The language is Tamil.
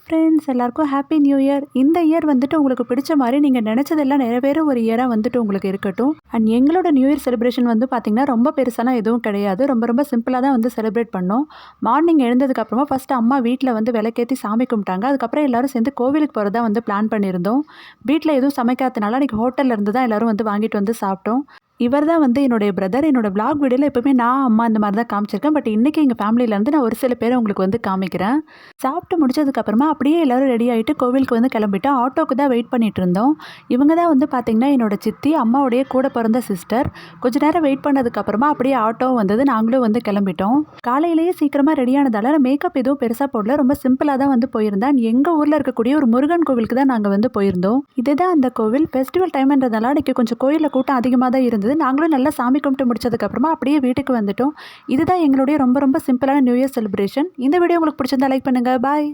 ஃப்ரெண்ட்ஸ், எல்லாருக்கும் ஹாப்பி நியூ இயர். இந்த இயர் வந்துட்டு உங்களுக்கு பிடிச்ச மாதிரி நீங்கள் நினச்சதெல்லாம் நிறைவேற ஒரு இயராக வந்துட்டு உங்களுக்கு இருக்கட்டும். அண்ட் எங்களோட நியூ இயர் செலிப்ரேஷன் வந்து பார்த்திங்கன்னா ரொம்ப பெருசாலாம் எதுவும் கிடையாது. ரொம்ப ரொம்ப சிம்பிளாக தான் வந்து செலிப்ரேட் பண்ணோம். மார்னிங் எழுந்ததுக்கப்புறமா ஃபஸ்ட்டு அம்மா வீட்டில் வந்து விளக்கேற்றி சாமி கும்பிட்டாங்க. அதுக்கப்புறம் எல்லோரும் சேர்ந்து கோவிலுக்கு போகிறதா வந்து பிளான் பண்ணியிருந்தோம். வீட்டில் எதுவும் சமைக்காதனால அன்றைக்கி ஹோட்டலில் இருந்து தான் எல்லோரும் வந்து வாங்கிட்டு வந்து சாப்பிட்டோம். இவர் தான் வந்து என்னுடைய பிரதர். என்னோட விளாக் வீடியோவில் எப்பவுமே நான், அம்மா இந்த மாதிரி தான் காமிச்சிருக்கேன். பட் இன்றைக்கி எங்கள் ஃபேமிலியிலேருந்து நான் ஒரு சில பேரை உங்களுக்கு வந்து காமிக்கிறேன். சாப்பிட்டு முடிச்சதுக்கப்புறமா அப்படியே எல்லோரும் ரெடி ஆகிட்டு கோவிலுக்கு வந்து கிளம்பிட்டோம். ஆட்டோக்கு தான் வெயிட் பண்ணிட்டு இருந்தோம். இவங்க தான் வந்து பார்த்திங்கன்னா என்னோட சித்தி, அம்மாவுடைய கூட பிறந்த சிஸ்டர். கொஞ்ச நேரம் வெயிட் பண்ணதுக்கப்புறமா அப்படியே ஆட்டோவும் வந்தது. நாங்களும் வந்து கிளம்பிட்டோம். காலையிலேயே சீக்கிரமாக ரெடியானதால மேக்கப் எதுவும் பெருசாக போடல. ரொம்ப சிம்பிளாக தான் வந்து போயிருந்தேன். எங்கள் ஊரில் இருக்கக்கூடிய ஒரு முருகன் கோவிலுக்கு தான் நாங்கள் வந்து போயிருந்தோம். இதுதான் அந்த கோவில். ஃபெஸ்டிவல் டைம்ன்றதால அன்றைக்கி கொஞ்சம் கோயிலில் கூட்டம் அதிகமாக தான் இருந்தது. நாங்களும் நல்லா சாமி கும்பிட்டு முடிச்சதுக்கப்புறமா அப்படியே வீட்டுக்கு வந்துட்டோம். இதுதான் எங்களுடைய ரொம்ப ரொம்ப சிம்பிளான நியூ இயர் செலிப்ரேஷன். இந்த வீடியோ உங்களுக்கு பிடிச்சிருந்தா லைக் பண்ணுங்கள். பாய்.